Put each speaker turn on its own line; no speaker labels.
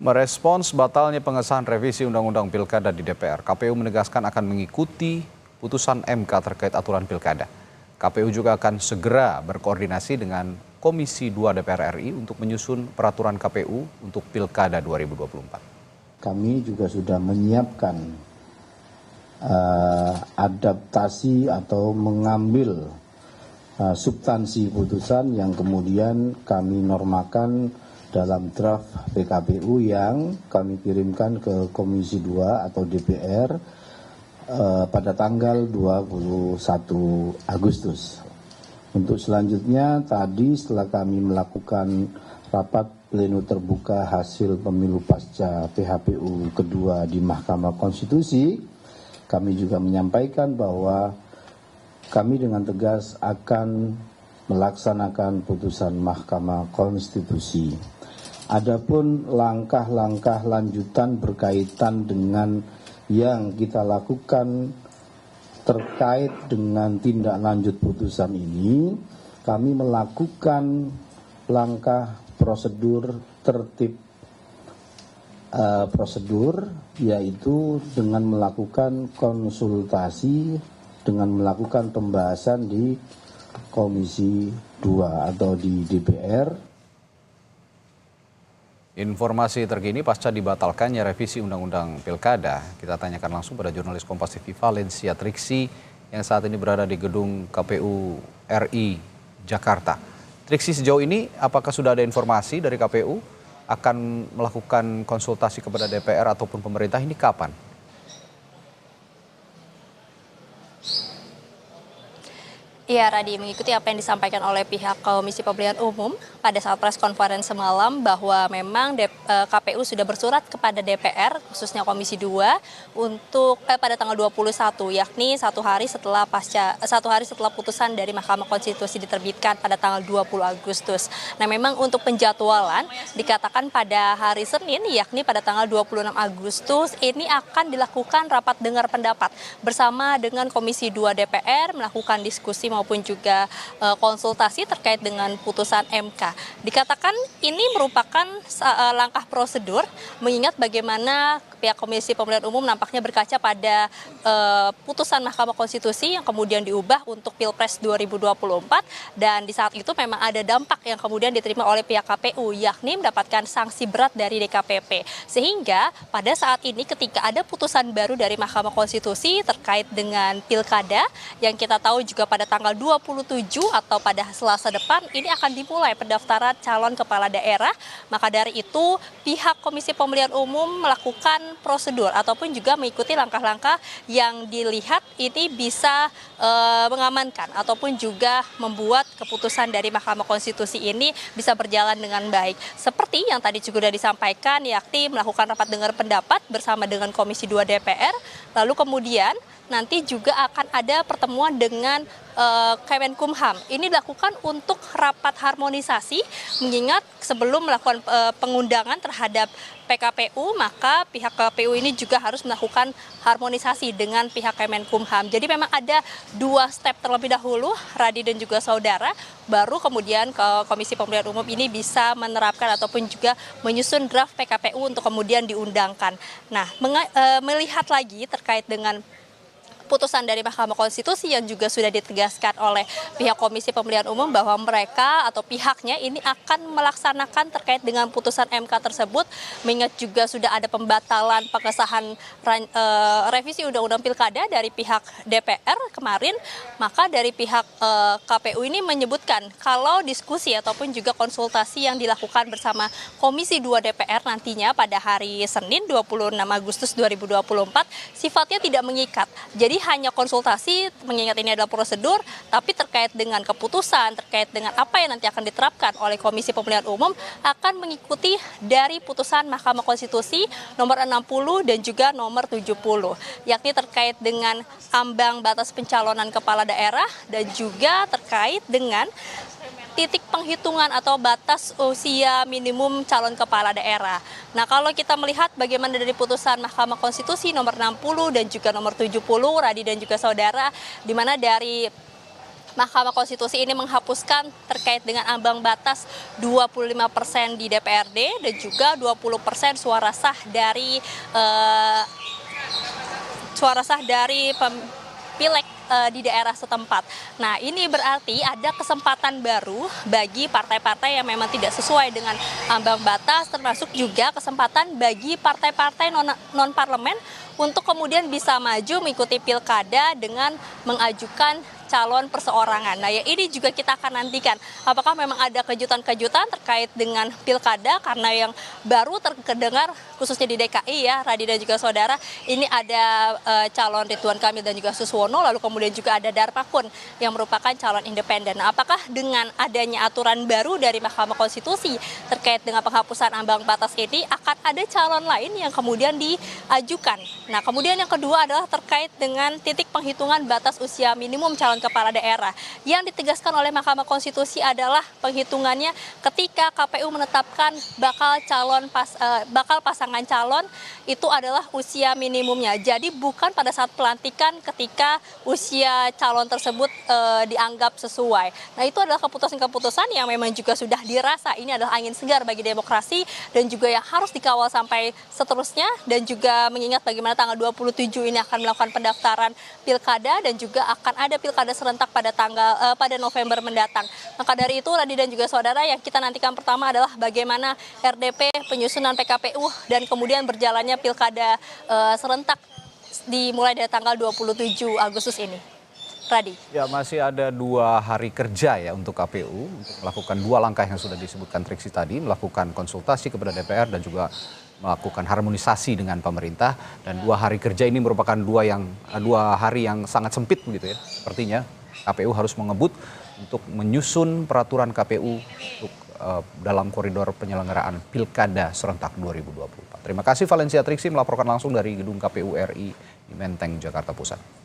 Merespons batalnya pengesahan revisi Undang-Undang Pilkada di DPR, KPU menegaskan akan mengikuti putusan MK terkait aturan pilkada. KPU juga akan segera berkoordinasi dengan Komisi 2 DPR RI untuk menyusun peraturan KPU untuk Pilkada 2024.
Kami juga sudah menyiapkan adaptasi atau mengambil substansi putusan yang kemudian kami normakan dalam draft PKPU yang kami kirimkan ke Komisi 2 atau DPR pada tanggal 21 Agustus. Untuk selanjutnya tadi setelah kami melakukan rapat pleno terbuka hasil pemilu pasca PHPU kedua di Mahkamah Konstitusi, kami juga menyampaikan bahwa kami dengan tegas akan melaksanakan putusan Mahkamah Konstitusi. Adapun langkah-langkah lanjutan berkaitan dengan yang kita lakukan terkait dengan tindak lanjut putusan ini, kami melakukan langkah prosedur tertib prosedur, yaitu dengan melakukan konsultasi, dengan melakukan pembahasan di Komisi 2 atau di DPR.
Informasi terkini pasca dibatalkannya revisi Undang-Undang Pilkada, kita tanyakan langsung pada jurnalis Kompas TV Valencia Triksi yang saat ini berada di gedung KPU RI Jakarta. Triksi, sejauh ini apakah sudah ada informasi dari KPU akan melakukan konsultasi kepada DPR ataupun pemerintah, ini kapan?
Iya, Radi, mengikuti apa yang disampaikan oleh pihak Komisi Pemilihan Umum pada saat press conference semalam bahwa memang KPU sudah bersurat kepada DPR, khususnya Komisi 2, untuk pada tanggal 21, yakni satu hari setelah putusan dari Mahkamah Konstitusi diterbitkan pada tanggal 20 Agustus. Nah, memang untuk penjadwalan dikatakan pada hari Senin, yakni pada tanggal 26 Agustus, ini akan dilakukan rapat dengar pendapat bersama dengan Komisi 2 DPR, melakukan diskusi maupun juga konsultasi terkait dengan putusan MK. Dikatakan ini merupakan langkah prosedur, mengingat bagaimana pihak Komisi Pemilihan Umum nampaknya berkaca pada putusan Mahkamah Konstitusi yang kemudian diubah untuk Pilpres 2024, dan di saat itu memang ada dampak yang kemudian diterima oleh pihak KPU, yakni mendapatkan sanksi berat dari DKPP. Sehingga pada saat ini ketika ada putusan baru dari Mahkamah Konstitusi terkait dengan Pilkada, yang kita tahu juga pada tanggal 27 atau pada Selasa depan ini akan dimulai pendaftaran calon kepala daerah. Maka dari itu pihak Komisi Pemilihan Umum melakukan prosedur ataupun juga mengikuti langkah-langkah yang dilihat ini bisa mengamankan ataupun juga membuat keputusan dari Mahkamah Konstitusi ini bisa berjalan dengan baik. Seperti yang tadi juga sudah disampaikan, yakni melakukan rapat dengar pendapat bersama dengan Komisi 2 DPR, lalu kemudian nanti juga akan ada pertemuan dengan Kemenkumham. Ini dilakukan untuk rapat harmonisasi, mengingat sebelum melakukan pengundangan terhadap PKPU, maka pihak KPU ini juga harus melakukan harmonisasi dengan pihak Kemenkumham. Jadi memang ada dua step terlebih dahulu, Radi dan juga saudara, baru kemudian ke Komisi Pemilihan Umum ini bisa menerapkan ataupun juga menyusun draft PKPU untuk kemudian diundangkan. Nah, melihat lagi terkait dengan putusan dari Mahkamah Konstitusi yang juga sudah ditegaskan oleh pihak Komisi Pemilihan Umum bahwa mereka atau pihaknya ini akan melaksanakan terkait dengan putusan MK tersebut, mengingat juga sudah ada pembatalan pengesahan revisi Undang-Undang Pilkada dari pihak DPR kemarin, maka dari pihak KPU ini menyebutkan kalau diskusi ataupun juga konsultasi yang dilakukan bersama Komisi 2 DPR nantinya pada hari Senin 26 Agustus 2024 sifatnya tidak mengikat. Jadi hanya konsultasi, mengingat ini adalah prosedur, tapi terkait dengan keputusan, terkait dengan apa yang nanti akan diterapkan oleh Komisi Pemilihan Umum akan mengikuti dari putusan Mahkamah Konstitusi nomor 60 dan juga nomor 70, yakni terkait dengan ambang batas pencalonan kepala daerah dan juga terkait dengan titik penghitungan atau batas usia minimum calon kepala daerah. Nah, kalau kita melihat bagaimana dari putusan Mahkamah Konstitusi nomor 60 dan juga nomor 70, Radi dan juga saudara, di mana dari Mahkamah Konstitusi ini menghapuskan terkait dengan ambang batas 25% di DPRD dan juga 20% suara sah dari pileg di daerah setempat. Nah, ini berarti ada kesempatan baru bagi partai-partai yang memang tidak sesuai dengan ambang batas, termasuk juga kesempatan bagi partai-partai non-parlemen untuk kemudian bisa maju mengikuti pilkada dengan mengajukan calon perseorangan. Nah, ya ini juga kita akan nantikan apakah memang ada kejutan-kejutan terkait dengan pilkada, karena yang baru terdengar khususnya di DKI ya, Radi dan juga saudara, ini ada calon Ridwan Kamil dan juga Suswono, lalu kemudian juga ada Darmapun yang merupakan calon independen. Nah, apakah dengan adanya aturan baru dari Mahkamah Konstitusi terkait dengan penghapusan ambang batas ini akan ada calon lain yang kemudian diajukan. Nah, kemudian yang kedua adalah terkait dengan titik penghitungan batas usia minimum calon kepala daerah. Yang ditegaskan oleh Mahkamah Konstitusi adalah penghitungannya ketika KPU menetapkan bakal pasangan calon itu adalah usia minimumnya. Jadi bukan pada saat pelantikan ketika usia calon tersebut dianggap sesuai. Nah, itu adalah keputusan-keputusan yang memang juga sudah dirasa ini adalah angin segar bagi demokrasi dan juga yang harus dikawal sampai seterusnya, dan juga mengingat bagaimana tanggal 27 ini akan melakukan pendaftaran pilkada dan juga akan ada pilkada serentak pada November mendatang. Maka dari itu, Radi dan juga saudara, yang kita nantikan pertama adalah bagaimana RDP, penyusunan PKPU, dan kemudian berjalannya pilkada serentak dimulai dari tanggal 27 Agustus ini. Radi.
Ya, masih ada 2 hari kerja ya untuk KPU untuk melakukan 2 langkah yang sudah disebutkan Triksi tadi, melakukan konsultasi kepada DPR dan juga melakukan harmonisasi dengan pemerintah. Dan 2 hari kerja ini merupakan 2 hari yang sangat sempit begitu ya. Sepertinya KPU harus mengebut untuk menyusun peraturan KPU untuk dalam koridor penyelenggaraan Pilkada serentak 2024. Terima kasih Valencia Triksi melaporkan langsung dari gedung KPU RI di Menteng, Jakarta Pusat.